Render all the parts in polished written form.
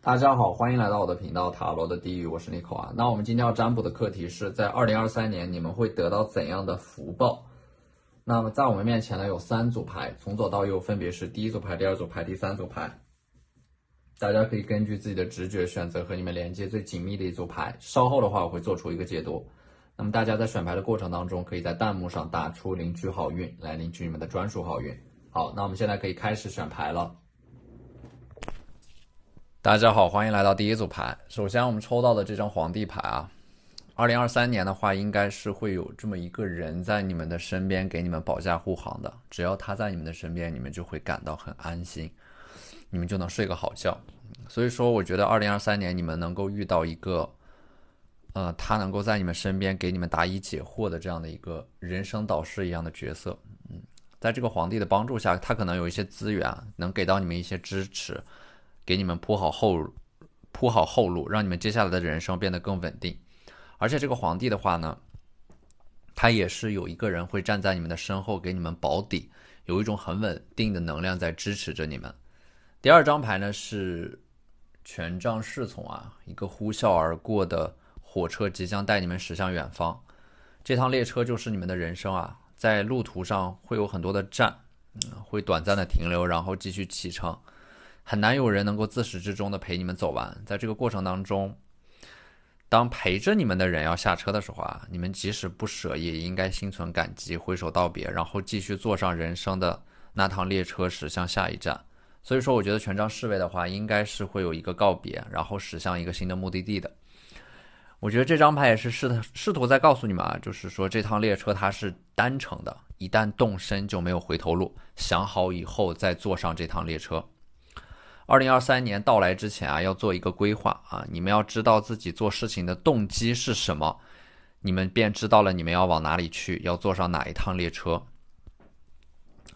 大家好，欢迎来到我的频道塔罗的地狱，我是 Nico 啊。那我们今天要占卜的课题是在2023年你们会得到怎样的福报？那么在我们面前呢有3组牌，从左到右分别是第一组牌、第二组牌、第三组牌。大家可以根据自己的直觉选择和你们连接最紧密的一组牌。稍后的话我会做出一个解读。那么大家在选牌的过程当中，可以在弹幕上打出领取好运，来领取你们的专属好运。好，那我们现在可以开始选牌了。大家好，欢迎来到第一组牌。首先我们抽到的这张皇帝牌啊，2023年的话应该是会有这么一个人在你们的身边给你们保驾护航的，只要他在你们的身边，你们就会感到很安心，你们就能睡个好觉。所以说我觉得2023年你们能够遇到一个他能够在你们身边给你们答疑解惑的这样的一个人生导师一样的角色。在这个皇帝的帮助下，他可能有一些资源能给到你们一些支持，给你们铺好后路，让你们接下来的人生变得更稳定。而且这个皇帝的话呢，他也是有一个人会站在你们的身后给你们保底，有一种很稳定的能量在支持着你们。第二张牌呢是权杖侍从啊，一个呼啸而过的火车即将带你们驶向远方。这趟列车就是你们的人生啊，在路途上会有很多的站，会短暂的停留，然后继续启程。很难有人能够自始至终的陪你们走完。在这个过程当中，当陪着你们的人要下车的时候啊，你们即使不舍也应该心存感激，挥手道别，然后继续坐上人生的那趟列车驶向下一站。所以说我觉得权杖侍卫的话应该是会有一个告别，然后驶向一个新的目的地的。我觉得这张牌也是试图在告诉你们啊，就是说这趟列车它是单程的，一旦动身就没有回头路，想好以后再坐上这趟列车。2023年到来之前啊，要做一个规划啊，你们要知道自己做事情的动机是什么，你们便知道了你们要往哪里去，要坐上哪一趟列车。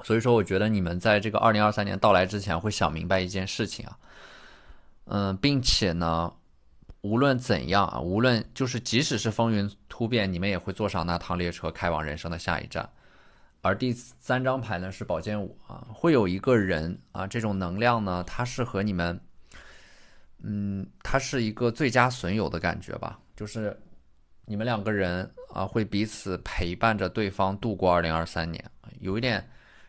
所以说我觉得你们在这个2023年到来之前会想明白一件事情啊，并且呢无论怎样啊，无论就是即使是风云突变，你们也会坐上那趟列车开往人生的下一站。而第三张牌呢是宝剑五啊，会有一个人啊，这种能量呢，它是和你们，它是一个最佳损友的感觉吧，就是你们两个人啊，会彼此陪伴着对方度过2023年，有一点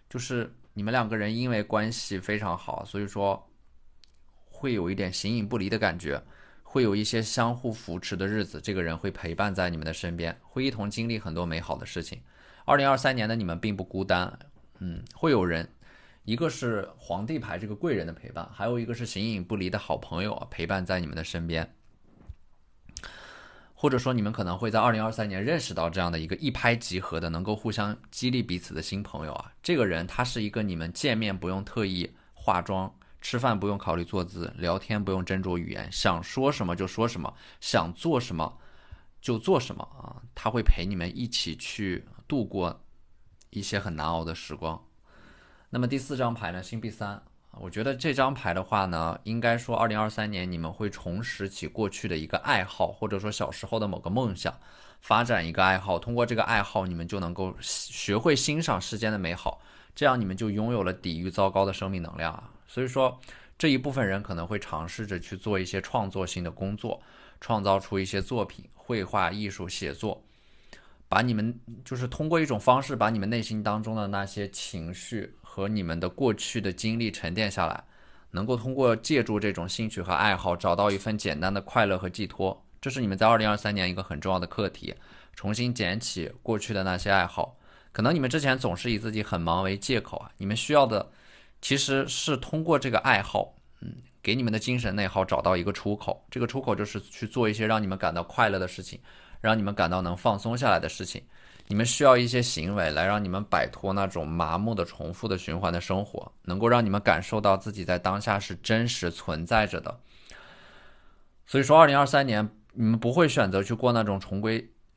就是你们两个人因为关系非常好，所以说会有一点形影不离的感觉，会有一些相互扶持的日子，这个人会陪伴在你们的身边，会一同经历很多美好的事情。2023年的你们并不孤单，会有人，一个是皇帝牌这个贵人的陪伴，还有一个是形影不离的好朋友陪伴在你们的身边。或者说你们可能会在2023年认识到这样的一个一拍即合的能够互相激励彼此的新朋友啊，这个人他是一个你们见面不用特意化妆，吃饭不用考虑坐姿，聊天不用斟酌语言，想说什么就说什么，想做什么就做什么啊，他会陪你们一起去度过一些很难熬的时光。那么第四张牌呢，星币3，我觉得这张牌的话呢，应该说2023年你们会重拾起过去的一个爱好，或者说小时候的某个梦想，发展一个爱好，通过这个爱好你们就能够学会欣赏世间的美好，这样你们就拥有了抵御糟糕的生命能量啊。所以说这一部分人可能会尝试着去做一些创作性的工作，创造出一些作品，绘画、艺术、写作，把你们就是通过一种方式把你们内心当中的那些情绪和你们的过去的经历沉淀下来，能够通过借助这种兴趣和爱好找到一份简单的快乐和寄托。这是你们在2023年一个很重要的课题，重新捡起过去的那些爱好。可能你们之前总是以自己很忙为借口啊，你们需要的其实是通过这个爱好，给你们的精神内耗找到一个出口，这个出口就是去做一些让你们感到快乐的事情，让你们感到能放松下来的事情。你们需要一些行为来让你们摆脱那种麻木的重复的循环的生活，能够让你们感受到自己在当下是真实存在着的。所以说2023年你们不会选择去过那种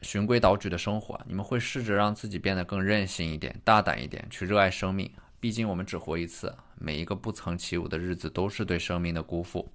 循规蹈矩的生活，你们会试着让自己变得更任性一点，大胆一点，去热爱生命。毕竟我们只活一次，每一个不曾起舞的日子都是对生命的辜负。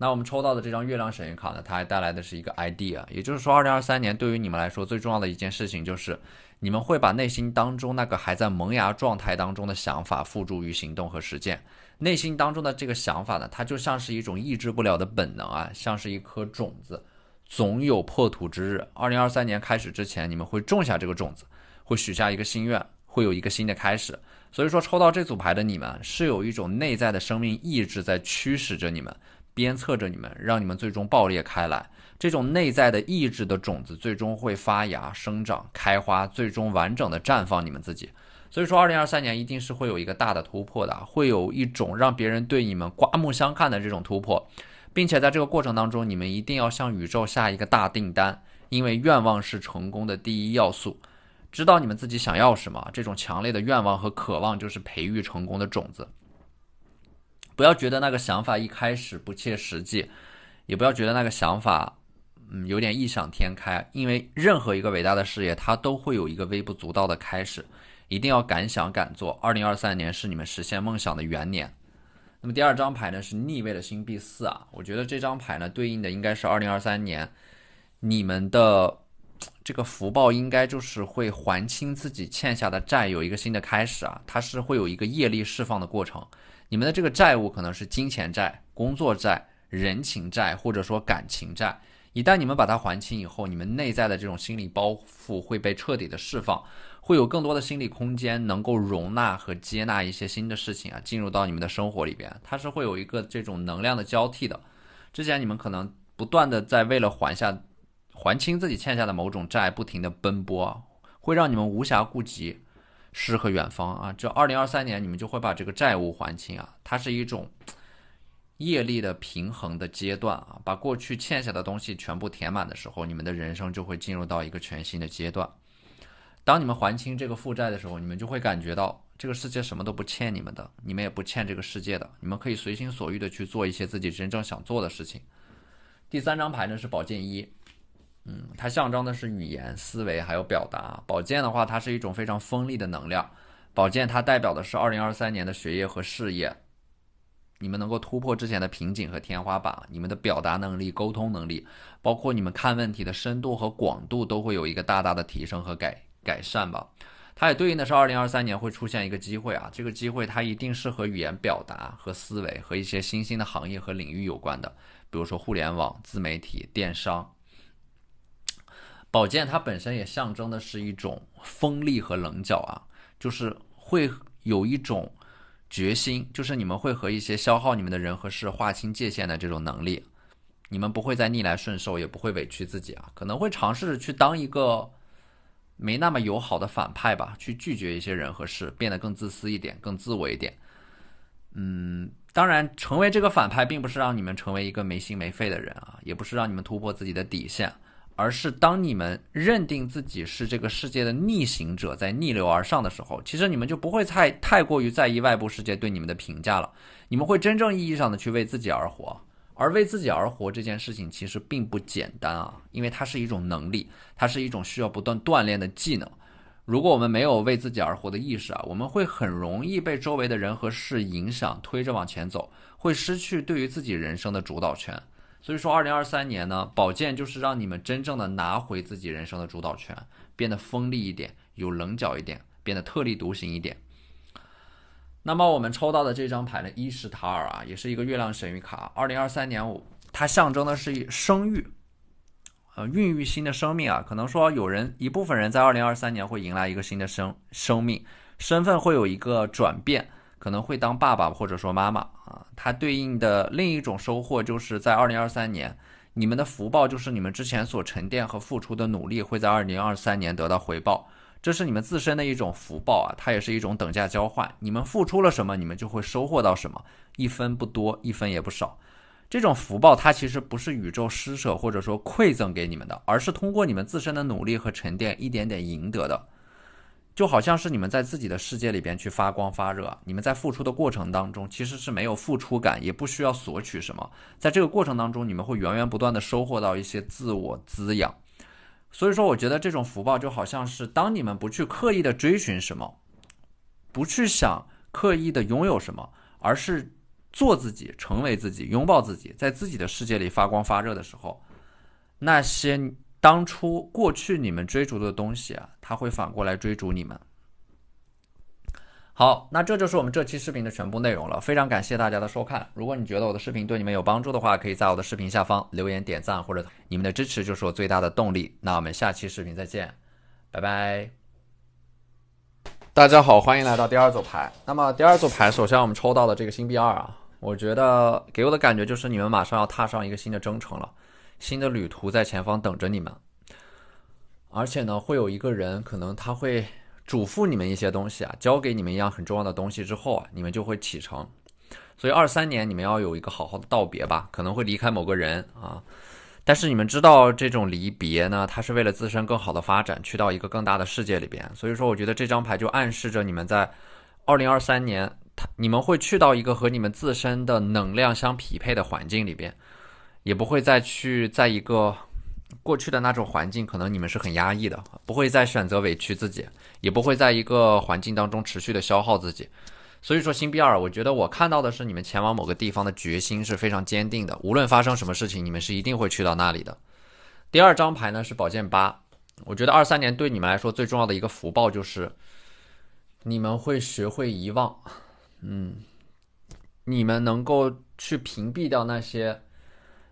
那我们抽到的这张月亮神谕卡呢，它还带来的是一个 idea， 也就是说2023年对于你们来说最重要的一件事情就是你们会把内心当中那个还在萌芽状态当中的想法付诸于行动和实践，内心当中的这个想法呢，它就像是一种抑制不了的本能啊，像是一颗种子，总有破土之日。2023年开始之前，你们会种下这个种子，会许下一个心愿，会有一个新的开始。所以说，抽到这组牌的你们是有一种内在的生命意志在驱使着你们，鞭策着你们，让你们最终爆裂开来。这种内在的意志的种子最终会发芽、生长、开花，最终完整的绽放你们自己。所以说2023年一定是会有一个大的突破的，会有一种让别人对你们刮目相看的这种突破，并且在这个过程当中，你们一定要向宇宙下一个大订单，因为愿望是成功的第一要素。知道你们自己想要什么，这种强烈的愿望和渴望就是培育成功的种子。不要觉得那个想法一开始不切实际，也不要觉得那个想法有点异想天开，因为任何一个伟大的事业，它都会有一个微不足道的开始，一定要敢想敢做。2023年是你们实现梦想的元年。那么第二张牌呢是逆位的星币4啊，我觉得这张牌呢对应的应该是2023年你们的这个福报，应该就是会还清自己欠下的债，有一个新的开始啊，它是会有一个业力释放的过程。你们的这个债务可能是金钱债、工作债、人情债，或者说感情债。一旦你们把它还清以后，你们内在的这种心理包袱会被彻底的释放，会有更多的心理空间能够容纳和接纳一些新的事情啊，进入到你们的生活里边，它是会有一个这种能量的交替的。之前你们可能不断的在为了还清自己欠下的某种债不停的奔波，会让你们无暇顾及诗和远方啊。这2023年你们就会把这个债务还清啊，它是一种业力的平衡的阶段啊，把过去欠下的东西全部填满的时候，你们的人生就会进入到一个全新的阶段。当你们还清这个负债的时候，你们就会感觉到这个世界什么都不欠你们的，你们也不欠这个世界的，你们可以随心所欲的去做一些自己真正想做的事情。第三张牌呢是宝剑1，它象征的是语言、思维还有表达。宝剑的话，它是一种非常锋利的能量，宝剑它代表的是2023年的学业和事业，你们能够突破之前的瓶颈和天花板，你们的表达能力、沟通能力，包括你们看问题的深度和广度都会有一个大大的提升和改善吧。它也对应的是2023年会出现一个机会啊，这个机会它一定是和语言表达和思维和一些新兴的行业和领域有关的，比如说互联网、自媒体、电商。宝剑它本身也象征的是一种锋利和棱角啊，就是会有一种决心，就是你们会和一些消耗你们的人和事划清界限的这种能力。你们不会再逆来顺受，也不会委屈自己啊，可能会尝试着去当一个没那么友好的反派吧，去拒绝一些人和事，变得更自私一点，更自我一点。当然成为这个反派并不是让你们成为一个没心没肺的人啊，也不是让你们突破自己的底线，而是当你们认定自己是这个世界的逆行者，在逆流而上的时候，其实你们就不会太过于在意外部世界对你们的评价了，你们会真正意义上的去为自己而活。而为自己而活这件事情其实并不简单啊，因为它是一种能力，它是一种需要不断锻炼的技能。如果我们没有为自己而活的意识啊，我们会很容易被周围的人和事影响，推着往前走，会失去对于自己人生的主导权。所以说2023年呢，宝剑就是让你们真正的拿回自己人生的主导权，变得锋利一点，有棱角一点，变得特立独行一点。那么我们抽到的这张牌呢，伊什塔尔啊，也是一个月亮神谕卡。2023年它象征的是生育，孕育新的生命啊。可能说一部分人在2023年会迎来一个新的生命，身份会有一个转变，可能会当爸爸或者说妈妈啊。它对应的另一种收获就是在2023年，你们的福报就是你们之前所沉淀和付出的努力会在2023年得到回报。这是你们自身的一种福报啊，它也是一种等价交换。你们付出了什么，你们就会收获到什么，一分不多，一分也不少。这种福报它其实不是宇宙施舍或者说馈赠给你们的，而是通过你们自身的努力和沉淀一点点赢得的。就好像是你们在自己的世界里边去发光发热，你们在付出的过程当中其实是没有付出感，也不需要索取什么，在这个过程当中你们会源源不断的收获到一些自我滋养。所以说我觉得这种福报就好像是当你们不去刻意的追寻什么，不去想刻意的拥有什么，而是做自己，成为自己，拥抱自己，在自己的世界里发光发热的时候，那些当初过去你们追逐的东西啊，它会反过来追逐你们。好，那这就是我们这期视频的全部内容了，非常感谢大家的收看。如果你觉得我的视频对你们有帮助的话，可以在我的视频下方留言点赞，或者你们的支持就是我最大的动力。那我们下期视频再见，拜拜。大家好，欢迎来到第二组牌。那么第二组牌，首先我们抽到的这个星币2啊，我觉得给我的感觉就是你们马上要踏上一个新的征程了，新的旅途在前方等着你们。而且呢，会有一个人可能他会嘱咐你们一些东西啊，交给你们一样很重要的东西之后啊，你们就会启程。所以23年你们要有一个好好的道别吧，可能会离开某个人啊，但是你们知道这种离别呢，它是为了自身更好的发展，去到一个更大的世界里边。所以说我觉得这张牌就暗示着你们在2023年你们会去到一个和你们自身的能量相匹配的环境里边，也不会再去在一个过去的那种环境，可能你们是很压抑的，不会再选择委屈自己，也不会在一个环境当中持续的消耗自己。所以说星币2，我觉得我看到的是你们前往某个地方的决心是非常坚定的，无论发生什么事情，你们是一定会去到那里的。第二张牌呢是宝剑8，我觉得23年对你们来说最重要的一个福报就是你们会学会遗忘，你们能够去屏蔽掉那些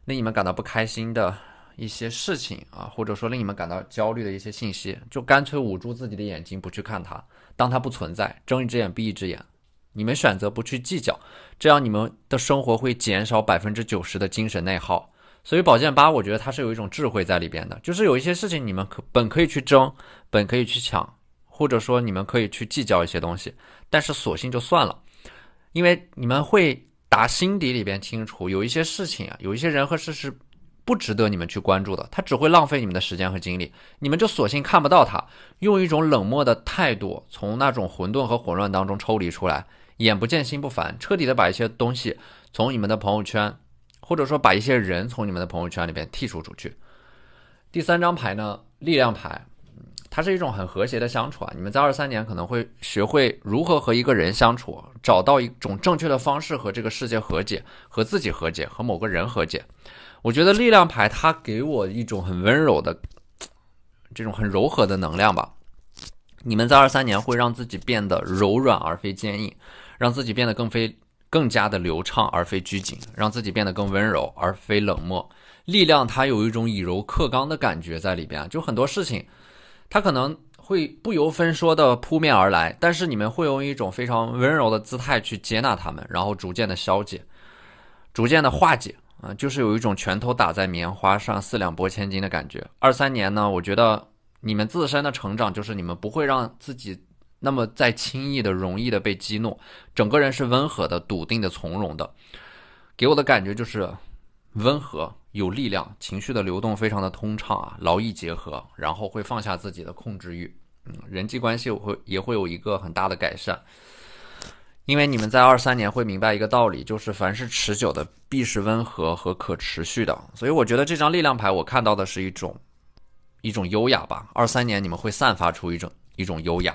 令你们感到不开心的一些事情啊，或者说令你们感到焦虑的一些信息，就干脆捂住自己的眼睛不去看它，当它不存在，睁一只眼闭一只眼。你们选择不去计较，这样你们的生活会减少90%的精神内耗。所以宝剑8，我觉得它是有一种智慧在里边的，就是有一些事情你们本可以去争，本可以去抢，或者说你们可以去计较一些东西，但是索性就算了，因为你们会打心底里边清楚，有一些事情啊，有一些人和事是不值得你们去关注的，它只会浪费你们的时间和精力，你们就索性看不到它，用一种冷漠的态度从那种混沌和混乱当中抽离出来，眼不见心不烦，彻底的把一些东西从你们的朋友圈，或者说把一些人从你们的朋友圈里边剔除出去。第三张牌呢，力量牌，它是一种很和谐的相处啊，你们在23年可能会学会如何和一个人相处，找到一种正确的方式和这个世界和解，和自己和解，和某个人和解。我觉得力量牌它给我一种很温柔的这种很柔和的能量吧，你们在23年会让自己变得柔软而非坚硬，让自己变得更加的流畅而非拘谨，让自己变得更温柔而非冷漠。力量它有一种以柔克刚的感觉在里边，就很多事情它可能会不由分说的扑面而来，但是你们会用一种非常温柔的姿态去接纳它们，然后逐渐的消解，逐渐的化解就是有一种拳头打在棉花上四两拨千斤的感觉。23年呢，我觉得你们自身的成长就是你们不会让自己那么再轻易的容易的被激怒，整个人是温和的笃定的从容的，给我的感觉就是温和有力量，情绪的流动非常的通畅啊，劳逸结合，然后会放下自己的控制欲，人际关系也会有一个很大的改善。因为你们在23年会明白一个道理，就是凡是持久的必是温和和可持续的。所以我觉得这张力量牌我看到的是一种优雅吧。23年你们会散发出一种优雅，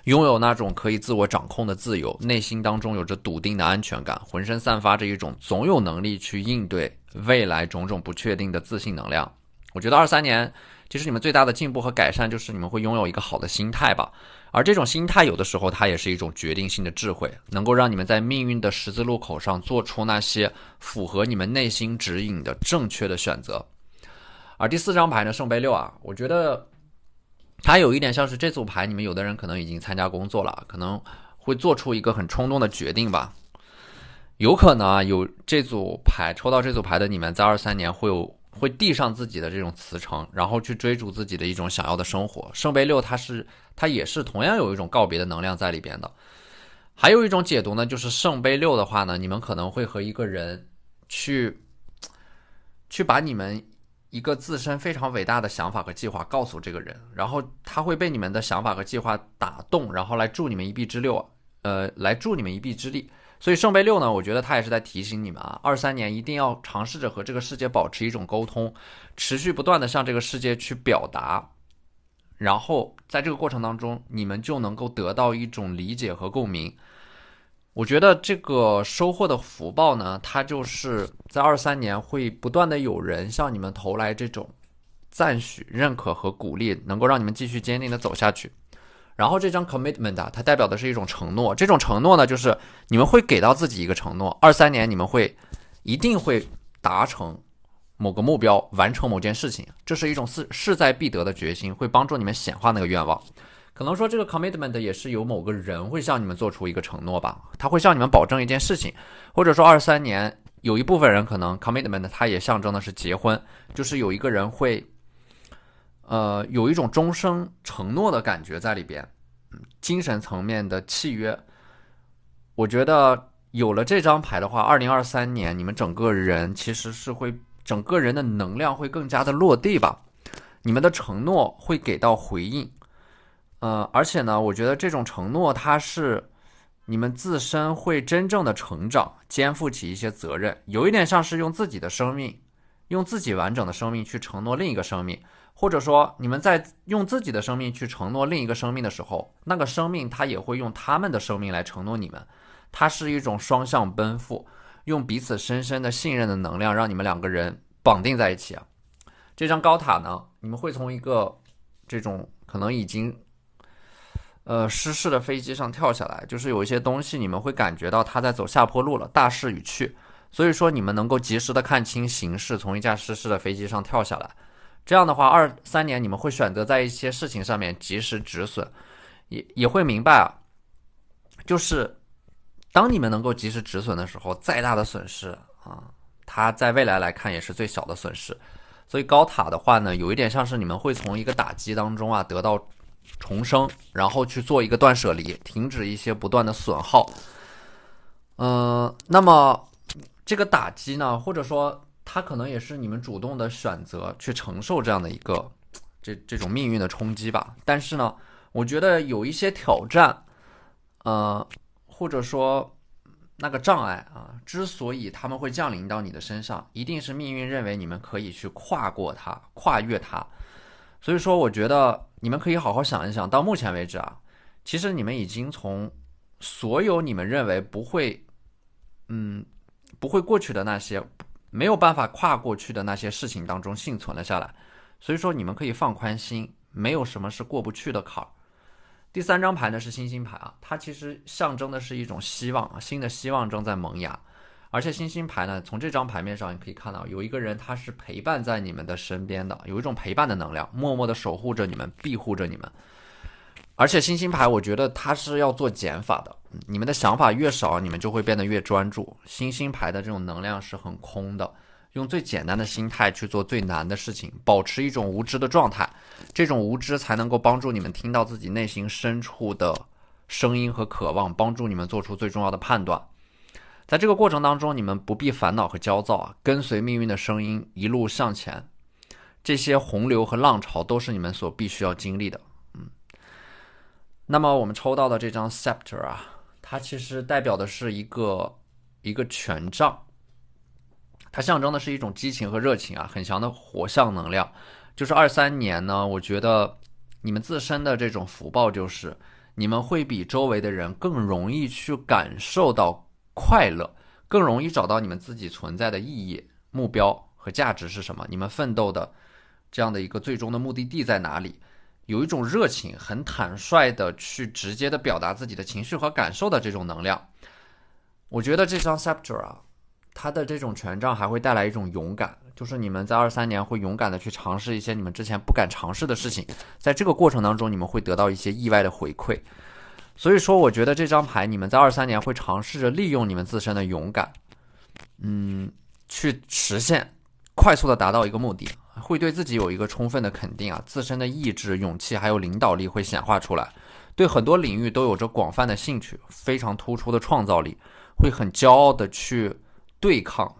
拥有那种可以自我掌控的自由，内心当中有着笃定的安全感，浑身散发着一种总有能力去应对未来种种不确定的自信能量。我觉得23年其实你们最大的进步和改善就是你们会拥有一个好的心态吧，而这种心态有的时候它也是一种决定性的智慧，能够让你们在命运的十字路口上做出那些符合你们内心指引的正确的选择。而第四张牌呢，圣杯6啊，我觉得它有一点像是这组牌，你们有的人可能已经参加工作了，可能会做出一个很冲动的决定吧。有可能啊，有这组牌抽到这组牌的你们，在23年会递上自己的这种辞呈，然后去追逐自己的一种想要的生活。圣杯6它也是同样有一种告别的能量在里边的。还有一种解读呢，就是圣杯6的话呢，你们可能会和一个人去把你们一个自身非常伟大的想法和计划告诉这个人，然后他会被你们的想法和计划打动，然后来助你们一臂之力。所以圣杯6呢，我觉得他也是在提醒你们啊，23年一定要尝试着和这个世界保持一种沟通，持续不断的向这个世界去表达，然后在这个过程当中，你们就能够得到一种理解和共鸣。我觉得这个收获的福报呢，它就是在23年会不断的有人向你们投来这种赞许、认可和鼓励，能够让你们继续坚定的走下去。然后这张 commitment 啊，它代表的是一种承诺，这种承诺呢，就是你们会给到自己一个承诺，23年你们一定会达成某个目标，完成某件事情，这是一种势在必得的决心，会帮助你们显化那个愿望。可能说这个 commitment 也是由某个人会向你们做出一个承诺吧，他会向你们保证一件事情，或者说23年有一部分人可能 commitment 它也象征的是结婚，就是有一个人会有一种终生承诺的感觉在里边，精神层面的契约。我觉得有了这张牌的话，2023年你们整个人其实是整个人的能量会更加的落地吧，你们的承诺会给到回应。而且呢，我觉得这种承诺它是你们自身会真正的成长，肩负起一些责任，有一点像是用自己的生命，用自己完整的生命去承诺另一个生命，或者说你们在用自己的生命去承诺另一个生命的时候，那个生命它也会用他们的生命来承诺你们，它是一种双向奔赴，用彼此深深的信任的能量让你们两个人绑定在一起啊。这张高塔呢，你们会从一个这种可能已经失事的飞机上跳下来，就是有一些东西你们会感觉到它在走下坡路了，大势已去，所以说你们能够及时的看清形势，从一架失事的飞机上跳下来。这样的话23年你们会选择在一些事情上面及时止损，也会明白啊，就是当你们能够及时止损的时候，再大的损失啊，它在未来来看也是最小的损失。所以高塔的话呢，有一点像是你们会从一个打击当中啊得到重生，然后去做一个断舍离，停止一些不断的损耗。那么这个打击呢，或者说它可能也是你们主动的选择去承受这样的一个这种命运的冲击吧。但是呢，我觉得有一些挑战，或者说那个障碍啊，之所以他们会降临到你的身上，一定是命运认为你们可以去跨过它，跨越它。所以说我觉得你们可以好好想一想，到目前为止啊，其实你们已经从所有你们认为不会过去的那些，没有办法跨过去的那些事情当中幸存了下来。所以说你们可以放宽心，没有什么是过不去的坎儿。第3张牌呢是星星牌啊，它其实象征的是一种希望，新的希望正在萌芽。而且星星牌呢，从这张牌面上你可以看到，有一个人他是陪伴在你们的身边的，有一种陪伴的能量，默默的守护着你们，庇护着你们。而且星星牌我觉得它是要做减法的，你们的想法越少，你们就会变得越专注。星星牌的这种能量是很空的，用最简单的心态去做最难的事情，保持一种无知的状态，这种无知才能够帮助你们听到自己内心深处的声音和渴望，帮助你们做出最重要的判断。在这个过程当中，你们不必烦恼和焦躁啊，跟随命运的声音一路向前，这些洪流和浪潮都是你们所必须要经历的。那么我们抽到的这张 Scepter 啊，它其实代表的是一个权杖，它象征的是一种激情和热情啊，很强的火象能量。就是23年呢，我觉得你们自身的这种福报就是你们会比周围的人更容易去感受到快乐，更容易找到你们自己存在的意义、目标和价值是什么，你们奋斗的这样的一个最终的目的地在哪里。有一种热情，很坦率的去直接的表达自己的情绪和感受的这种能量。我觉得这张 Scepter 啊，它的这种权杖还会带来一种勇敢，就是你们在23年会勇敢的去尝试一些你们之前不敢尝试的事情，在这个过程当中你们会得到一些意外的回馈。所以说我觉得这张牌你们在23年会尝试着利用你们自身的勇敢，去实现快速的达到一个目的，会对自己有一个充分的肯定啊，自身的意志、勇气还有领导力会显化出来，对很多领域都有着广泛的兴趣，非常突出的创造力，会很骄傲的去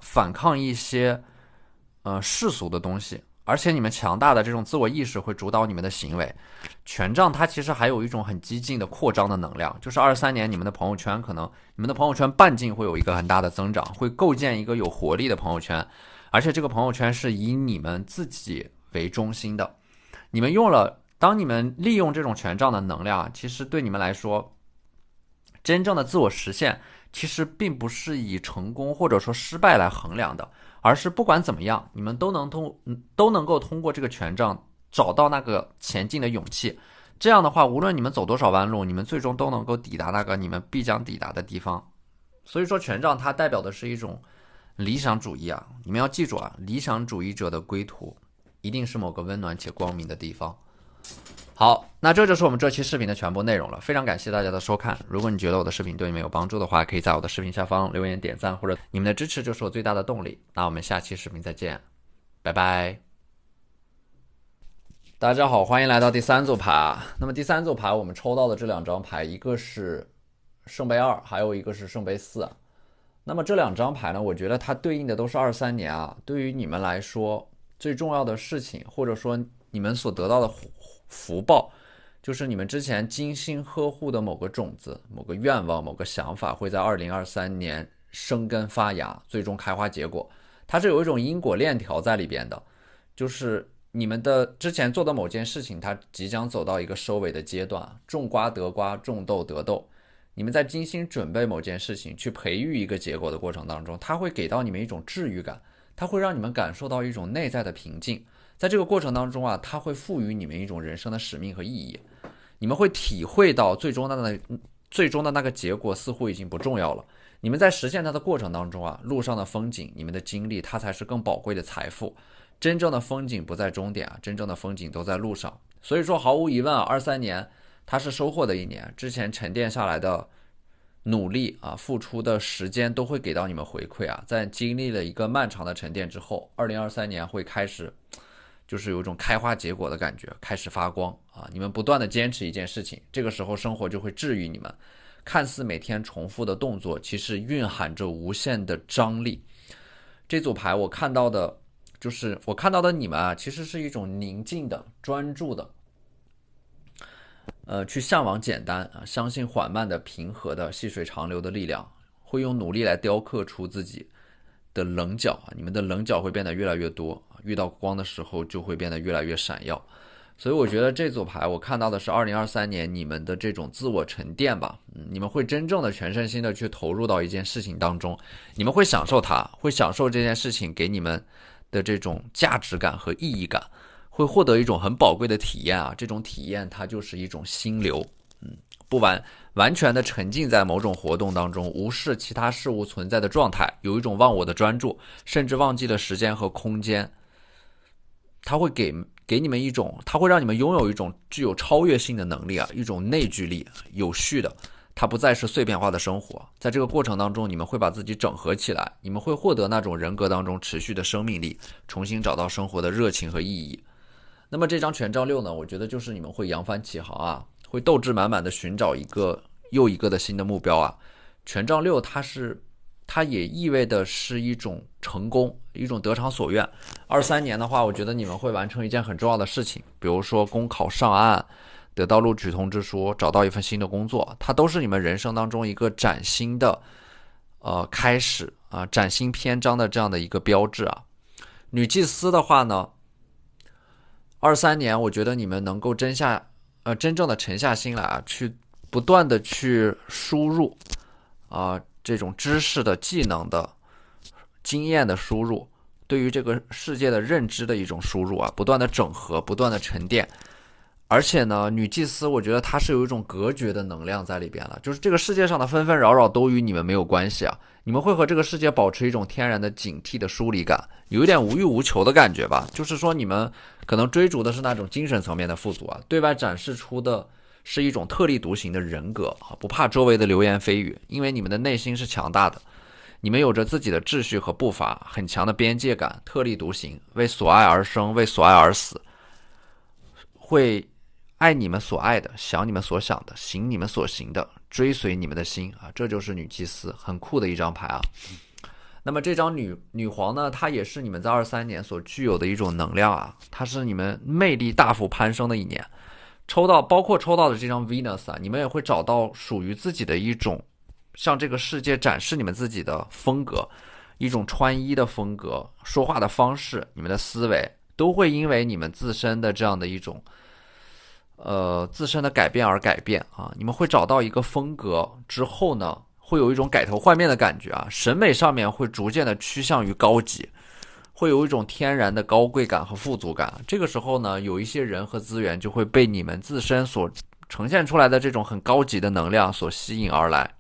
反抗一些世俗的东西，而且你们强大的这种自我意识会主导你们的行为。权杖它其实还有一种很激进的扩张的能量，就是23年你们的朋友圈可能你们的朋友圈半径会有一个很大的增长，会构建一个有活力的朋友圈，而且这个朋友圈是以你们自己为中心的。当你们利用这种权杖的能量，其实对你们来说，真正的自我实现其实并不是以成功或者说失败来衡量的，而是不管怎么样，你们都能够通过这个权杖找到那个前进的勇气，这样的话，无论你们走多少弯路，你们最终都能够抵达那个你们必将抵达的地方。所以说权杖它代表的是一种理想主义啊，你们要记住啊，理想主义者的归途一定是某个温暖且光明的地方。好，那这就是我们这期视频的全部内容了，非常感谢大家的收看。如果你觉得我的视频对你们有帮助的话，可以在我的视频下方留言点赞，或者你们的支持就是我最大的动力。那我们下期视频再见，拜拜。大家好，欢迎来到第三组牌。那么第三组牌我们抽到的这两张牌，一个是圣杯2，还有一个是圣杯4。那么这两张牌呢，我觉得它对应的都是23年啊。对于你们来说，最重要的事情，或者说你们所得到的福报，就是你们之前精心呵护的某个种子、某个愿望、某个想法，会在2023年生根发芽，最终开花结果。它是有一种因果链条在里边的，就是你们的之前做的某件事情，它即将走到一个收尾的阶段，种瓜得瓜，种豆得豆。你们在精心准备某件事情，去培育一个结果的过程当中，它会给到你们一种治愈感，它会让你们感受到一种内在的平静。在这个过程当中啊，它会赋予你们一种人生的使命和意义。你们会体会到最终的那个结果似乎已经不重要了。你们在实现它的过程当中啊，路上的风景，你们的经历，它才是更宝贵的财富。真正的风景不在终点啊，真正的风景都在路上。所以说，毫无疑问啊，23年它是收获的一年，之前沉淀下来的努力啊，付出的时间都会给到你们回馈啊。在经历了一个漫长的沉淀之后，2023年会开始，就是有一种开花结果的感觉，开始发光啊！你们不断的坚持一件事情，这个时候生活就会治愈你们。看似每天重复的动作，其实蕴含着无限的张力。这组牌我看到的你们啊，其实是一种宁静的、专注的，去向往简单啊，相信缓慢的、平和的、细水长流的力量，会用努力来雕刻出自己的棱角啊，你们的棱角会变得越来越多，遇到光的时候就会变得越来越闪耀。所以我觉得这组牌我看到的是2023年你们的这种自我沉淀吧，你们会真正的全身心的去投入到一件事情当中，你们会享受它，会享受这件事情给你们的这种价值感和意义感，会获得一种很宝贵的体验啊，这种体验它就是一种心流，不完全的沉浸在某种活动当中，无视其他事物存在的状态，有一种忘我的专注，甚至忘记了时间和空间。它会给你们一种，它会让你们拥有一种具有超越性的能力啊，一种内聚力，有序的，它不再是碎片化的生活。在这个过程当中，你们会把自己整合起来，你们会获得那种人格当中持续的生命力，重新找到生活的热情和意义。那么这张权杖6呢，我觉得就是你们会扬帆起航啊，会斗志满满的寻找一个又一个的新的目标啊。权杖6它也意味的是一种成功，一种得偿所愿。23年的话，我觉得你们会完成一件很重要的事情，比如说公考上岸，得到录取通知书，找到一份新的工作，它都是你们人生当中一个崭新的开始啊，崭新篇章的这样的一个标志啊。女祭司的话呢，23年我觉得你们能够真正的沉下心来啊，去不断的去输入这种知识的、技能的、经验的输入，对于这个世界的认知的一种输入啊，不断的整合，不断的沉淀。而且呢，女祭司我觉得它是有一种隔绝的能量在里边了，就是这个世界上的纷纷扰扰都与你们没有关系啊，你们会和这个世界保持一种天然的警惕的疏离感，有一点无欲无求的感觉吧，就是说你们可能追逐的是那种精神层面的富足啊，对外展示出的是一种特立独行的人格啊，不怕周围的流言蜚语，因为你们的内心是强大的，你们有着自己的秩序和步伐，很强的边界感，特立独行，为所爱而生，为所爱而死，会爱你们所爱的，想你们所想的，行你们所行的，追随你们的心啊，这就是女祭司，很酷的一张牌啊。那么这张女皇呢，它也是你们在23年所具有的一种能量啊，它是你们魅力大幅攀升的一年。包括抽到的这张 Venus 啊，你们也会找到属于自己的一种向这个世界展示你们自己的风格，一种穿衣的风格，说话的方式，你们的思维都会因为你们自身的这样的一种自身的改变而改变啊。你们会找到一个风格之后呢，会有一种改头换面的感觉啊，审美上面会逐渐的趋向于高级，会有一种天然的高贵感和富足感。这个时候呢，有一些人和资源就会被你们自身所呈现出来的这种很高级的能量所吸引而来，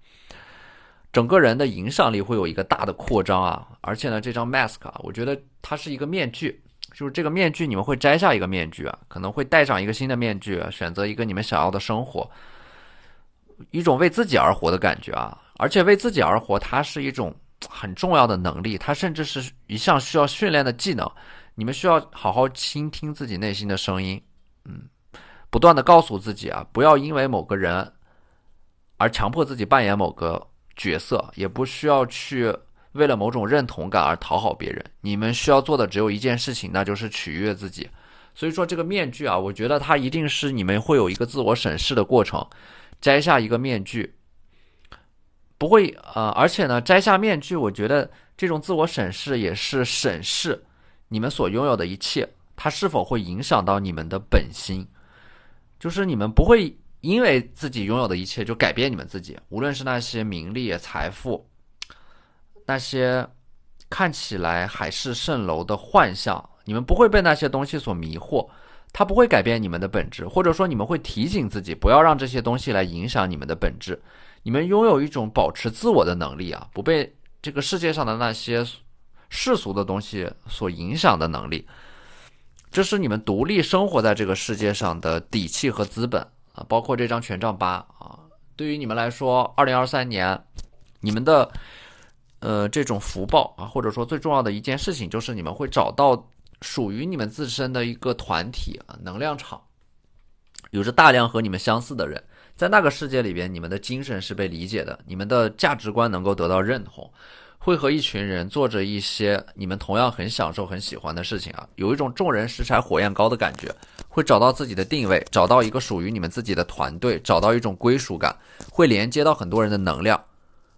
整个人的影响力会有一个大的扩张啊。而且呢，这张 mask 啊，我觉得它是一个面具，就是这个面具你们会摘下一个面具啊，可能会戴上一个新的面具，选择一个你们想要的生活，一种为自己而活的感觉啊。而且为自己而活，它是一种很重要的能力，它甚至是一项需要训练的技能。你们需要好好倾听自己内心的声音，不断的告诉自己啊，不要因为某个人而强迫自己扮演某个角色，也不需要去为了某种认同感而讨好别人。你们需要做的只有一件事情，那就是取悦自己。所以说这个面具啊，我觉得它一定是你们会有一个自我审视的过程，摘下一个面具。不会而且呢，摘下面具，我觉得这种自我审视也是审视你们所拥有的一切，它是否会影响到你们的本心。就是你们不会因为自己拥有的一切就改变你们自己，无论是那些名利、财富，那些看起来海市蜃楼的幻象，你们不会被那些东西所迷惑，它不会改变你们的本质，或者说你们会提醒自己不要让这些东西来影响你们的本质。你们拥有一种保持自我的能力啊，不被这个世界上的那些世俗的东西所影响的能力，这是你们独立生活在这个世界上的底气和资本啊。包括这张权杖8啊，对于你们来说，2023年你们的这种福报啊，或者说最重要的一件事情，就是你们会找到属于你们自身的一个团体啊，能量场，有着大量和你们相似的人。在那个世界里边，你们的精神是被理解的，你们的价值观能够得到认同，会和一群人做着一些你们同样很享受很喜欢的事情啊，有一种众人拾柴火焰高的感觉，会找到自己的定位，找到一个属于你们自己的团队，找到一种归属感，会连接到很多人的能量，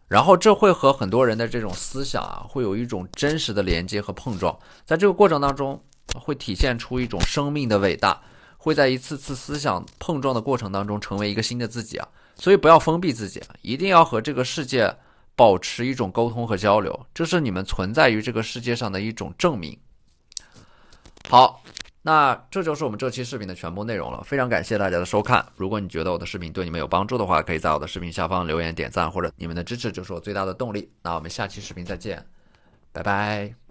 然后这会和很多人的这种思想啊，会有一种真实的连接和碰撞。在这个过程当中，会体现出一种生命的伟大，会在一次次思想碰撞的过程当中成为一个新的自己啊。所以不要封闭自己，一定要和这个世界保持一种沟通和交流，这是你们存在于这个世界上的一种证明。好，那这就是我们这期视频的全部内容了，非常感谢大家的收看。如果你觉得我的视频对你们有帮助的话，可以在我的视频下方留言点赞，或者你们的支持就是我最大的动力。那我们下期视频再见，拜拜。